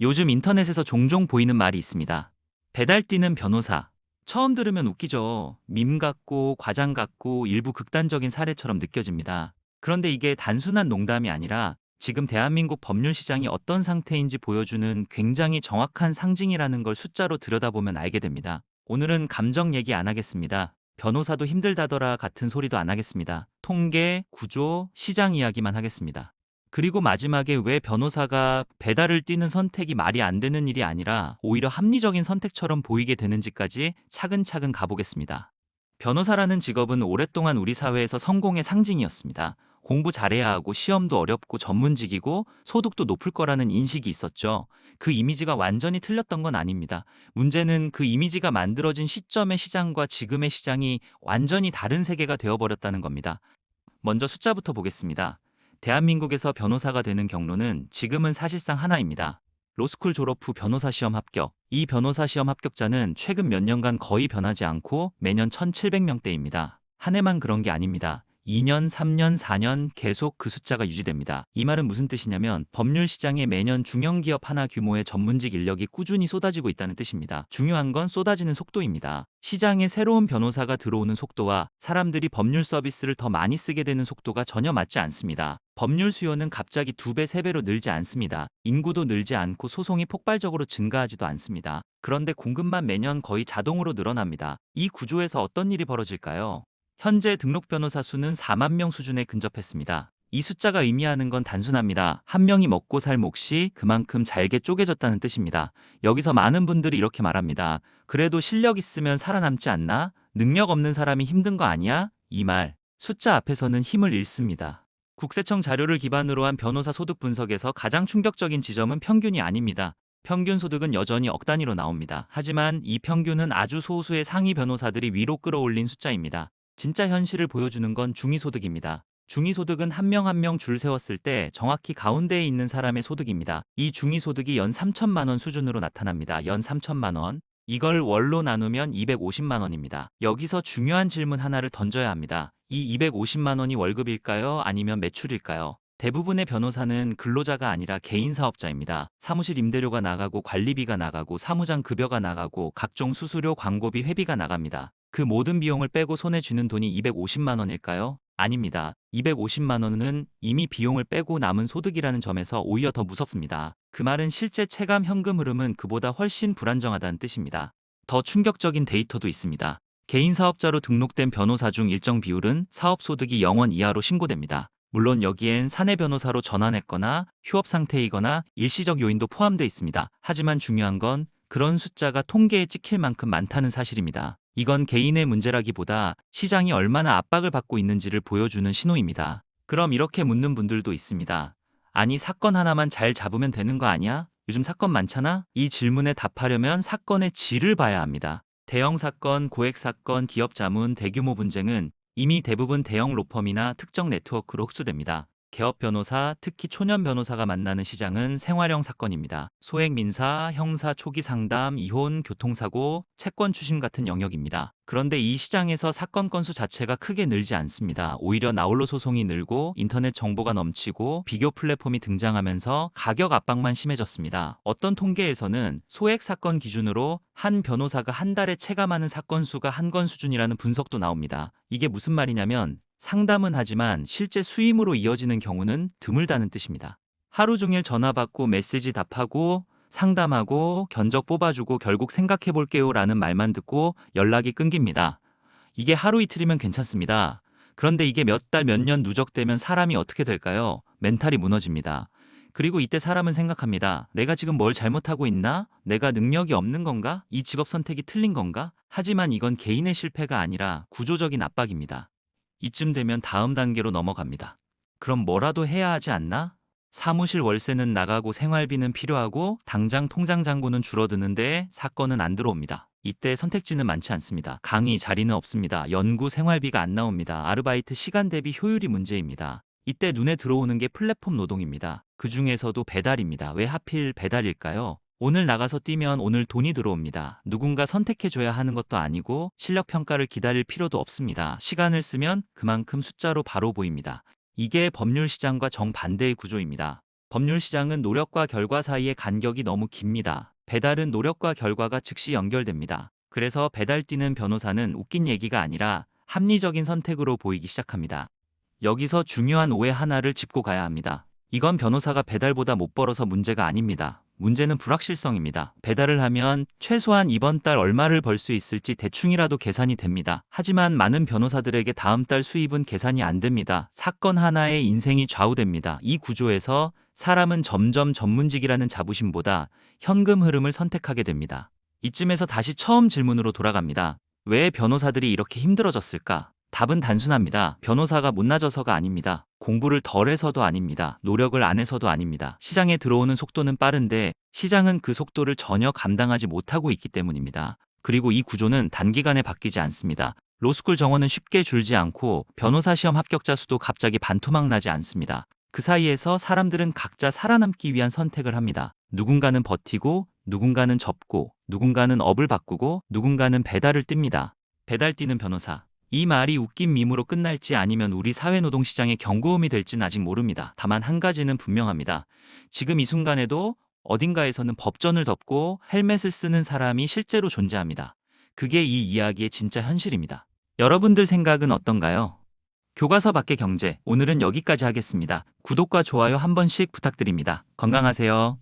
요즘 인터넷에서 종종 보이는 말이 있습니다. 배달 뛰는 변호사. 처음 들으면 웃기죠. 밈 같고 과장 같고 일부 극단적인 사례처럼 느껴집니다. 그런데 이게 단순한 농담이 아니라 지금 대한민국 법률 시장이 어떤 상태인지 보여주는 굉장히 정확한 상징이라는 걸 숫자로 들여다보면 알게 됩니다. 오늘은 감정 얘기 안 하겠습니다. 변호사도 힘들다더라 같은 소리도 안 하겠습니다. 통계, 구조, 시장 이야기만 하겠습니다. 그리고 마지막에 왜 변호사가 배달을 뛰는 선택이 말이 안 되는 일이 아니라 오히려 합리적인 선택처럼 보이게 되는지까지 차근차근 가보겠습니다. 변호사라는 직업은 오랫동안 우리 사회에서 성공의 상징이었습니다. 공부 잘해야 하고 시험도 어렵고 전문직이고 소득도 높을 거라는 인식이 있었죠. 그 이미지가 완전히 틀렸던 건 아닙니다. 문제는 그 이미지가 만들어진 시점의 시장과 지금의 시장이 완전히 다른 세계가 되어버렸다는 겁니다. 먼저 숫자부터 보겠습니다. 대한민국에서 변호사가 되는 경로는 지금은 사실상 하나입니다. 로스쿨 졸업 후 변호사 시험 합격. 이 변호사 시험 합격자는 최근 몇 년간 거의 변하지 않고 매년 1,700명대입니다. 한 해만 그런 게 아닙니다. 2년, 3년, 4년 계속 그 숫자가 유지됩니다. 이 말은 무슨 뜻이냐면 법률 시장에 매년 중형기업 하나 규모의 전문직 인력이 꾸준히 쏟아지고 있다는 뜻입니다. 중요한 건 쏟아지는 속도입니다. 시장에 새로운 변호사가 들어오는 속도와 사람들이 법률 서비스를 더 많이 쓰게 되는 속도가 전혀 맞지 않습니다. 법률 수요는 갑자기 2배, 3배로 늘지 않습니다. 인구도 늘지 않고 소송이 폭발적으로 증가하지도 않습니다. 그런데 공급만 매년 거의 자동으로 늘어납니다. 이 구조에서 어떤 일이 벌어질까요? 현재 등록 변호사 수는 4만 명 수준에 근접했습니다. 이 숫자가 의미하는 건 단순합니다. 한 명이 먹고 살 몫이 그만큼 잘게 쪼개졌다는 뜻입니다. 여기서 많은 분들이 이렇게 말합니다. 그래도 실력 있으면 살아남지 않나? 능력 없는 사람이 힘든 거 아니야? 이 말, 숫자 앞에서는 힘을 잃습니다. 국세청 자료를 기반으로 한 변호사 소득 분석에서 가장 충격적인 지점은 평균이 아닙니다. 평균 소득은 여전히 억 단위로 나옵니다. 하지만 이 평균은 아주 소수의 상위 변호사들이 위로 끌어올린 숫자입니다. 진짜 현실을 보여주는 건 중위소득입니다. 중위소득은 한 명 한 명 줄 세웠을 때 정확히 가운데에 있는 사람의 소득입니다. 이 중위소득이 연 3천만 원 수준으로 나타납니다. 연 3천만 원. 이걸 월로 나누면 250만 원입니다. 여기서 중요한 질문 하나를 던져야 합니다. 이 250만 원이 월급일까요? 아니면 매출일까요? 대부분의 변호사는 근로자가 아니라 개인 사업자입니다. 사무실 임대료가 나가고 관리비가 나가고 사무장 급여가 나가고 각종 수수료, 광고비, 회비가 나갑니다. 그 모든 비용을 빼고 손에 쥐는 돈이 250만 원일까요? 아닙니다. 250만 원은 이미 비용을 빼고 남은 소득이라는 점에서 오히려 더 무섭습니다. 그 말은 실제 체감 현금 흐름은 그보다 훨씬 불안정하다는 뜻입니다. 더 충격적인 데이터도 있습니다. 개인 사업자로 등록된 변호사 중 일정 비율은 사업 소득이 0원 이하로 신고됩니다. 물론 여기엔 사내 변호사로 전환했거나 휴업 상태이거나 일시적 요인도 포함되어 있습니다. 하지만 중요한 건 그런 숫자가 통계에 찍힐 만큼 많다는 사실입니다. 이건 개인의 문제라기보다 시장이 얼마나 압박을 받고 있는지를 보여주는 신호입니다. 그럼 이렇게 묻는 분들도 있습니다. 아니, 사건 하나만 잘 잡으면 되는 거 아니야? 요즘 사건 많잖아? 이 질문에 답하려면 사건의 질을 봐야 합니다. 대형 사건, 고액 사건, 기업 자문, 대규모 분쟁은 이미 대부분 대형 로펌이나 특정 네트워크로 흡수됩니다. 개업 변호사, 특히 초년 변호사가 만나는 시장은 생활형 사건입니다. 소액 민사, 형사 초기 상담, 이혼, 교통사고, 채권 추심 같은 영역입니다. 그런데 이 시장에서 사건 건수 자체가 크게 늘지 않습니다. 오히려 나홀로 소송이 늘고 인터넷 정보가 넘치고 비교 플랫폼이 등장하면서 가격 압박만 심해졌습니다. 어떤 통계에서는 소액 사건 기준으로 한 변호사가 한 달에 체감하는 사건 수가 한 건 수준이라는 분석도 나옵니다. 이게 무슨 말이냐면 상담은 하지만 실제 수임으로 이어지는 경우는 드물다는 뜻입니다. 하루 종일 전화 받고 메시지 답하고 상담하고 견적 뽑아주고 결국 생각해 볼게요 라는 말만 듣고 연락이 끊깁니다. 이게 하루 이틀이면 괜찮습니다. 그런데 이게 몇 달, 몇 년 누적되면 사람이 어떻게 될까요? 멘탈이 무너집니다. 그리고 이때 사람은 생각합니다. 내가 지금 뭘 잘못하고 있나? 내가 능력이 없는 건가? 이 직업 선택이 틀린 건가? 하지만 이건 개인의 실패가 아니라 구조적인 압박입니다. 이쯤 되면 다음 단계로 넘어갑니다. 그럼 뭐라도 해야 하지 않나? 사무실 월세는 나가고 생활비는 필요하고 당장 통장 잔고는 줄어드는데 사건은 안 들어옵니다. 이때 선택지는 많지 않습니다. 강의 자리는 없습니다. 연구 생활비가 안 나옵니다. 아르바이트 시간 대비 효율이 문제입니다. 이때 눈에 들어오는 게 플랫폼 노동입니다. 그 중에서도 배달입니다. 왜 하필 배달일까요? 오늘 나가서 뛰면 오늘 돈이 들어옵니다. 누군가 선택해줘야 하는 것도 아니고 실력 평가를 기다릴 필요도 없습니다. 시간을 쓰면 그만큼 숫자로 바로 보입니다. 이게 법률 시장과 정반대의 구조입니다. 법률 시장은 노력과 결과 사이의 간격이 너무 깁니다. 배달은 노력과 결과가 즉시 연결됩니다. 그래서 배달 뛰는 변호사는 웃긴 얘기가 아니라 합리적인 선택으로 보이기 시작합니다. 여기서 중요한 오해 하나를 짚고 가야 합니다. 이건 변호사가 배달보다 못 벌어서 문제가 아닙니다. 문제는 불확실성입니다. 배달을 하면 최소한 이번 달 얼마를 벌 수 있을지 대충이라도 계산이 됩니다. 하지만 많은 변호사들에게 다음 달 수입은 계산이 안 됩니다. 사건 하나에 인생이 좌우됩니다. 이 구조에서 사람은 점점 전문직이라는 자부심보다 현금 흐름을 선택하게 됩니다. 이쯤에서 다시 처음 질문으로 돌아갑니다. 왜 변호사들이 이렇게 힘들어졌을까? 답은 단순합니다. 변호사가 못나져서가 아닙니다. 공부를 덜 해서도 아닙니다. 노력을 안 해서도 아닙니다. 시장에 들어오는 속도는 빠른데 시장은 그 속도를 전혀 감당하지 못하고 있기 때문입니다. 그리고 이 구조는 단기간에 바뀌지 않습니다. 로스쿨 정원은 쉽게 줄지 않고 변호사 시험 합격자 수도 갑자기 반토막 나지 않습니다. 그 사이에서 사람들은 각자 살아남기 위한 선택을 합니다. 누군가는 버티고, 누군가는 접고, 누군가는 업을 바꾸고, 누군가는 배달을 띱니다. 배달 뛰는 변호사. 이 말이 웃긴 밈으로 끝날지 아니면 우리 사회노동시장의 경고음이 될지는 아직 모릅니다. 다만 한 가지는 분명합니다. 지금 이 순간에도 어딘가에서는 법전을 덮고 헬멧을 쓰는 사람이 실제로 존재합니다. 그게 이 이야기의 진짜 현실입니다. 여러분들 생각은 어떤가요? 교과서 밖의 경제, 오늘은 여기까지 하겠습니다. 구독과 좋아요 한 번씩 부탁드립니다. 건강하세요.